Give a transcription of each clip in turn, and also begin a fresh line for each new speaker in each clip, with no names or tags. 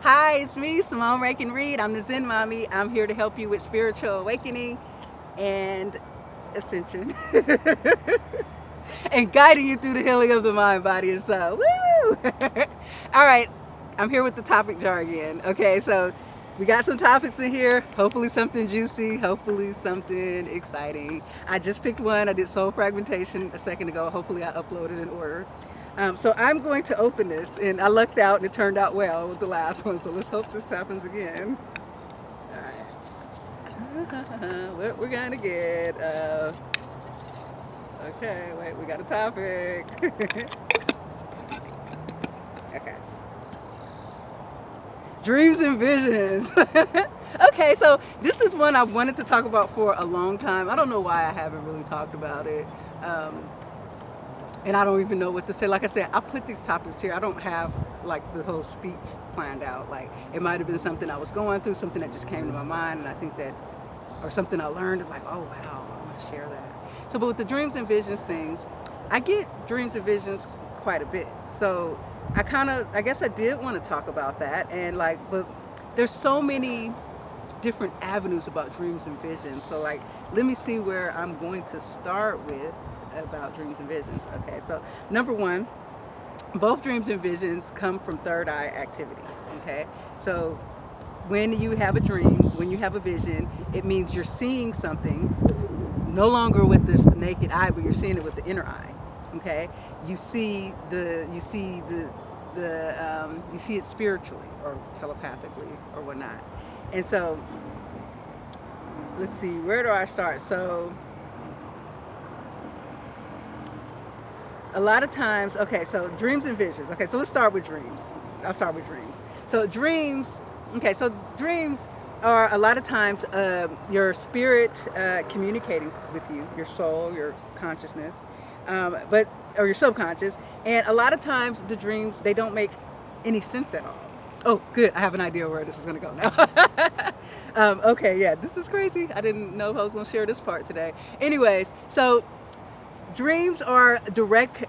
Hi, it's me, Simone Rankin Reed. I'm the Zen Mommy. I'm here to help you with spiritual awakening and ascension and guiding you through the healing of the mind, body, and soul. Woo! All right, I'm here with the topic jar again. Okay, so we got some topics in here. Hopefully, something juicy. Hopefully, something exciting. I just picked one. I did soul fragmentation a second ago. Hopefully, I uploaded in order. So I'm going to open this, and I lucked out, and it turned out well with the last one. So let's hope this happens again. All right. What we're gonna get? Okay, wait, we got a topic. Okay. Dreams and visions. Okay, so this is one I've wanted to talk about for a long time. I don't know why I haven't really talked about it. And I don't even know what to say. Like I said, I put these topics here. I don't have like the whole speech planned out. Like it might have been something I was going through, something that just came to my mind, and I think that, or something I learned, like, oh wow, I want to share that. So, but with the dreams and visions things, I get dreams and visions quite a bit. So I guess I did want to talk about that, and like, but there's so many different avenues about dreams and visions. So like, let me see where I'm going to start with about dreams and visions. Okay, so number one, both dreams and visions come from third eye activity. Okay, so when you have a dream, when you have a vision, it means you're seeing something no longer with this naked eye, but you're seeing it with the inner eye. Okay, you see you see it spiritually or telepathically or whatnot. And so let's see, where do I start? So a lot of times, okay, so dreams and visions. Okay, so let's start with dreams. I'll start with dreams. So dreams, okay, so dreams are a lot of times your spirit communicating with you, your soul, your consciousness, or your subconscious. And a lot of times the dreams, they don't make any sense at all. Oh, good. I have an idea where this is going to go now. Okay, yeah, this is crazy. I didn't know if I was going to share this part today. Anyways, so dreams are direct,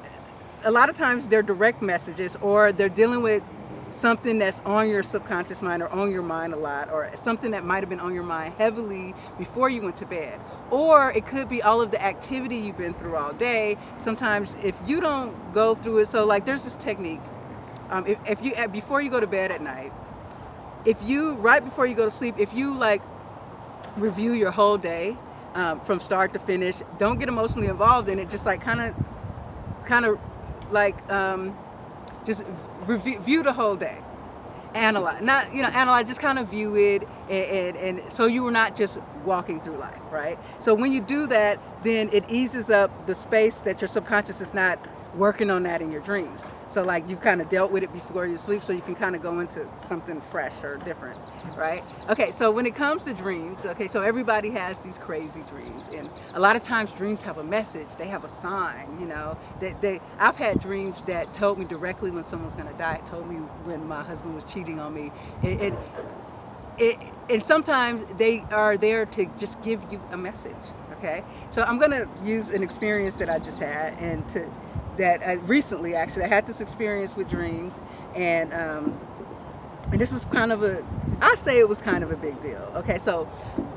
a lot of times they're direct messages, or they're dealing with something that's on your subconscious mind or on your mind a lot, or something that might have been on your mind heavily before you went to bed. Or it could be all of the activity you've been through all day. Sometimes if you don't go through it, so like there's this technique, if you before you go to bed at night, if you right before you go to sleep, if you like review your whole day from start to finish, don't get emotionally involved in it, just like kind of like just view the whole day, analyze, not analyze, just kind of view it, and so you are not just walking through life, right? So when you do that, then it eases up the space that your subconscious is not working on that in your dreams. So like you've kind of dealt with it before you sleep, so you can kind of go into something fresh or different, right? Okay, so when it comes to dreams, okay, so everybody has these crazy dreams, and a lot of times dreams have a message, they have a sign, I've had dreams that told me directly when someone's gonna die. It told me when my husband was cheating on me. And sometimes they are there to just give you a message. Okay, so I'm gonna use an experience that I just had, and that I recently, actually I had this experience with dreams, and this was I say it was kind of a big deal. Okay, so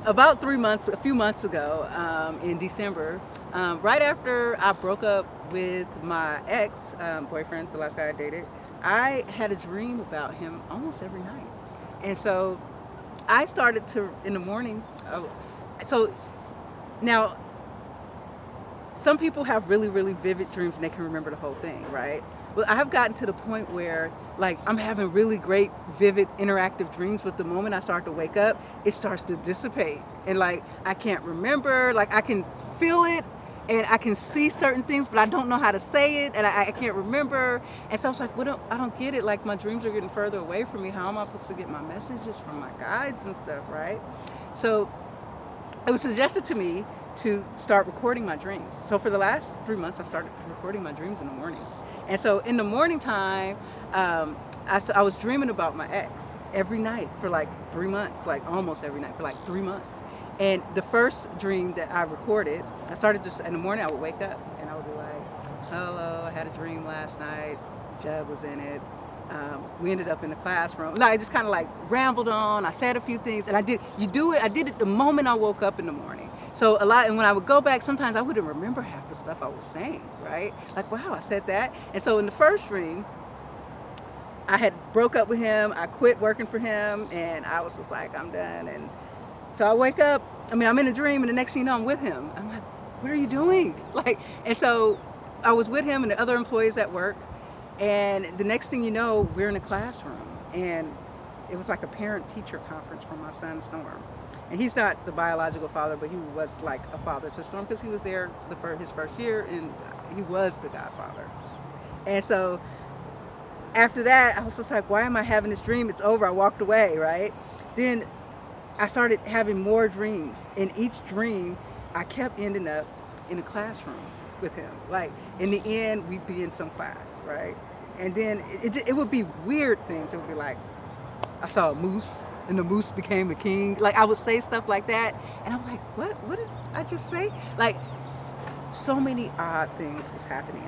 about a few months ago, in December, right after I broke up with my ex boyfriend, the last guy I dated, I had a dream about him almost every night. And so I started to, in the morning, so now some people have really, really vivid dreams and they can remember the whole thing, right? Well, I have gotten to the point where like I'm having really great, vivid, interactive dreams, but the moment I start to wake up, it starts to dissipate. And like I can't remember, like I can feel it and I can see certain things, but I don't know how to say it, and I can't remember. And so I was like, I don't get it. Like my dreams are getting further away from me. How am I supposed to get my messages from my guides and stuff, right? So it was suggested to me to start recording my dreams. So for the last 3 months, I started recording my dreams in the mornings. And so in the morning time, I was dreaming about my ex every night for like 3 months, like almost every night for like 3 months. And the first dream that I recorded, I started just in the morning, I would wake up and I would be like, hello, I had a dream last night, Jeb was in it, we ended up in the classroom. I just kind of like rambled on. I said a few things, and I did it the moment I woke up in the morning. So a lot, and when I would go back, sometimes I wouldn't remember half the stuff I was saying, right? Like, wow, I said that. And so in the first dream, I had broke up with him. I quit working for him, and I was just like, I'm done. And so I wake up. I'm in a dream, and the next thing you know, I'm with him. I'm like, what are you doing? Like, and so I was with him and the other employees at work. And the next thing you know, we're in a classroom, and it was like a parent-teacher conference for my son, Storm. And he's not the biological father, but he was like a father to Storm because he was there his first year, and he was the godfather. And so after that, I was just like, why am I having this dream? It's over. I walked away, right? Then I started having more dreams. In each dream, I kept ending up in a classroom with him. Like, in the end, we'd be in some class, right? And then it would be weird things. It would be like, I saw a moose, and the moose became a king. Like, I would say stuff like that, and I'm like, what did I just say? Like, so many odd things was happening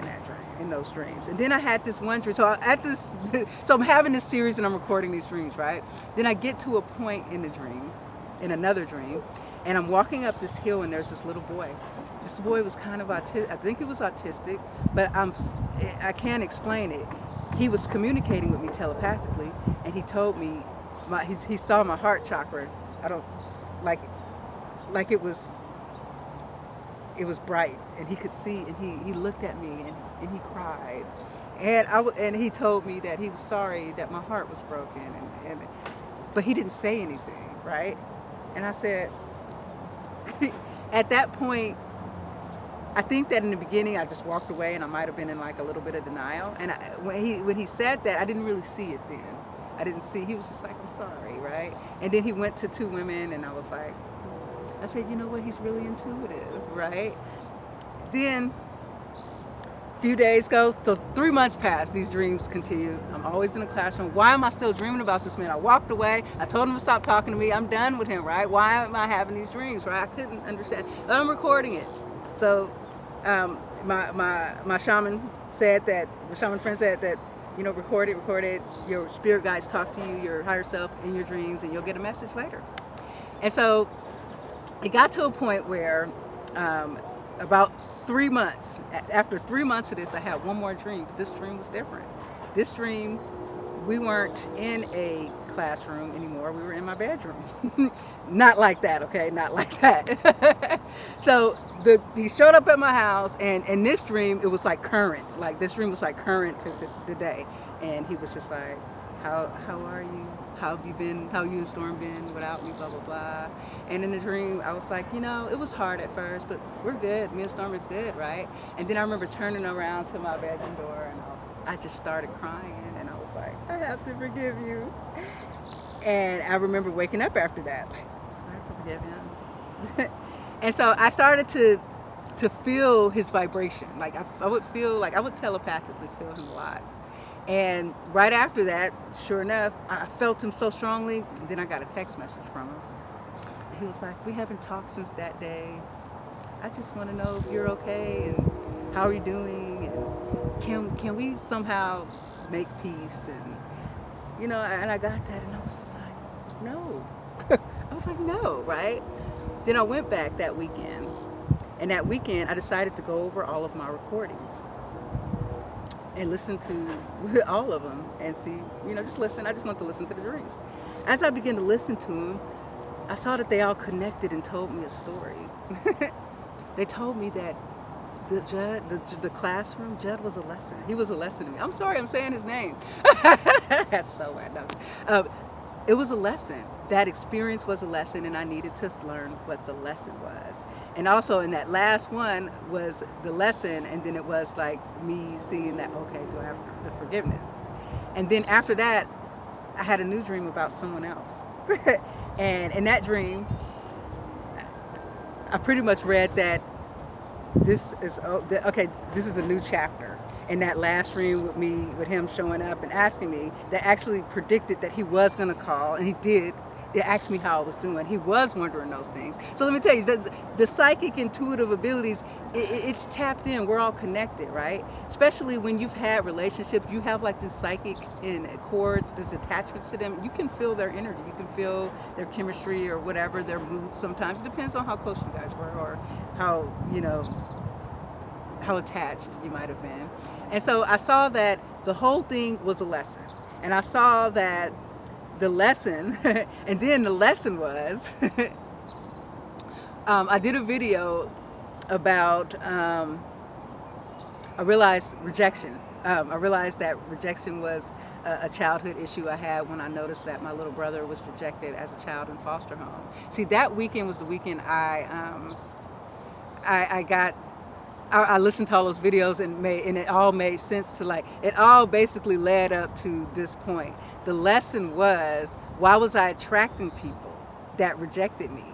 in those dreams. And then I had this one dream. So I'm having this series, and I'm recording these dreams, right? Then I get to a point in another dream, and I'm walking up this hill, and there's this little boy. This boy was kind of autistic. I think he was autistic, but I can't explain it. He was communicating with me telepathically, and he told me, he saw my heart chakra. I don't like it was bright, and he could see, and he looked at me, and he cried, and he told me that he was sorry that my heart was broken, but he didn't say anything, right? And I said, at that point, I think that in the beginning I just walked away, and I might have been in like a little bit of denial. And when he said that, I didn't really see it then. I didn't see. He was just like, I'm sorry, right? And then he went to two women, and I said, you know what? He's really intuitive, right? Then a few days go, so 3 months pass. These dreams continue. I'm always in the classroom. Why am I still dreaming about this man? I walked away. I told him to stop talking to me. I'm done with him, right? Why am I having these dreams, right? I couldn't understand. But I'm recording it. So my shaman friend said that, record it. Your spirit guides talk to you, your higher self, in your dreams, and you'll get a message later. And so it got to a point where about 3 months, after 3 months of this, I had one more dream. But this dream was different. This dream, we weren't in a classroom anymore. We were in my bedroom. Not like that, okay? Not like that. So he showed up at my house, and in this dream, it was like current. Like, this dream was like current to today. And he was just like, how are you? How have you been? How you and Storm been without me? Blah, blah, blah. And in the dream, I was like, it was hard at first, but we're good. Me and Storm is good, right? And then I remember turning around to my bedroom door, and I just started crying, and I was like, I have to forgive you. And I remember waking up after that, like, I have to forgive him. And so I started to feel his vibration. Like, I would telepathically feel him a lot. And right after that, sure enough, I felt him so strongly. And then I got a text message from him. And he was like, we haven't talked since that day. I just want to know if you're okay, and how are you doing, and can we somehow make peace? And and I got that, and I was just like, no. I was like, no, right? Then I went back that weekend, and that weekend I decided to go over all of my recordings and listen to all of them and see, just listen. I just want to listen to the dreams. As I began to listen to them, I saw that they all connected and told me a story. They told me that the classroom, Judd was a lesson. He was a lesson to me. I'm sorry, I'm saying his name. That's so bad. It was a lesson. That experience was a lesson, and I needed to learn what the lesson was. And also in that last one was the lesson, and then it was like me seeing that, okay, do I have the forgiveness? And then after that, I had a new dream about someone else. And in that dream, I pretty much read that this is a new chapter. And that last dream with him showing up and asking me, that actually predicted that he was going to call, and he did. asked me how I was doing. He was wondering those things. So let me tell you, the psychic intuitive abilities, it's tapped in. We're all connected, right? Especially when you've had relationships, you have like this psychic in chords, this attachments to them. You can feel their energy. You can feel their chemistry or whatever, their moods sometimes. It depends on how close you guys were or how, how attached you might have been. And so I saw that the whole thing was a lesson. And I saw that the lesson, and then the lesson was, I did a video about, I realized rejection. I realized that rejection was a childhood issue I had when I noticed that my little brother was rejected as a child in foster home. See, that weekend was the weekend I listened to all those videos and it all made sense to, like, it all basically led up to this point. The lesson was, why was I attracting people that rejected me?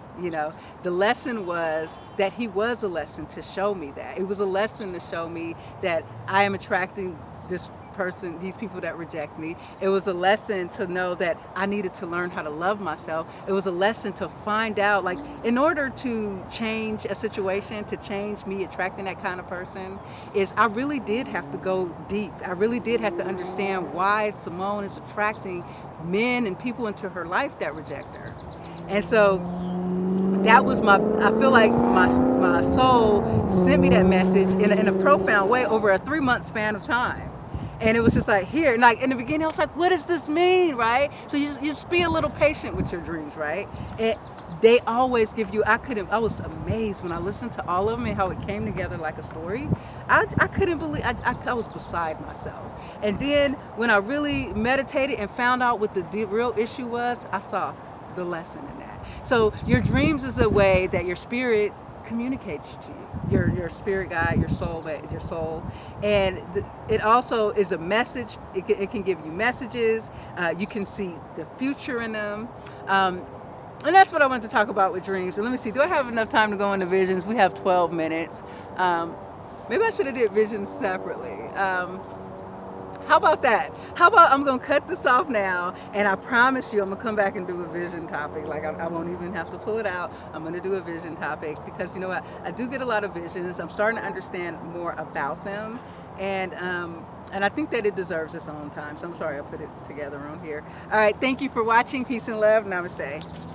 The lesson was that he was a lesson to show me that. It was a lesson to show me that I am attracting this person, these people that reject me. It was a lesson to know that I needed to learn how to love myself. It was a lesson to find out, like, in order to change a situation, to change me attracting that kind of person, is I really did have to go deep. I really did have to understand why Simone is attracting men and people into her life that reject her. And so that was I feel like my soul sent me that message in a profound way over a 3-month span of time. And it was just like, here, and like in the beginning I was like, what does this mean, right? So you just be a little patient with your dreams, right? And they always give you, I was amazed when I listened to all of them and how it came together like a story. I couldn't believe, I was beside myself. And then when I really meditated and found out what the real issue was, I saw the lesson in that. So your dreams is a way that your spirit communicates to you, your spirit guide, your soul, that is your soul. And it also is a message. It can give you messages. You can see the future in them. And that's what I wanted to talk about with dreams. And let me see, do I have enough time to go into visions? We have 12 minutes. Maybe I should have did visions separately. How about that? How about I'm going to cut this off now, and I promise you I'm going to come back and do a vision topic. Like, I won't even have to pull it out. I'm going to do a vision topic because, you know what? I do get a lot of visions. I'm starting to understand more about them. And I think that it deserves its own time. So I'm sorry I put it together on here. All right. Thank you for watching. Peace and love. Namaste.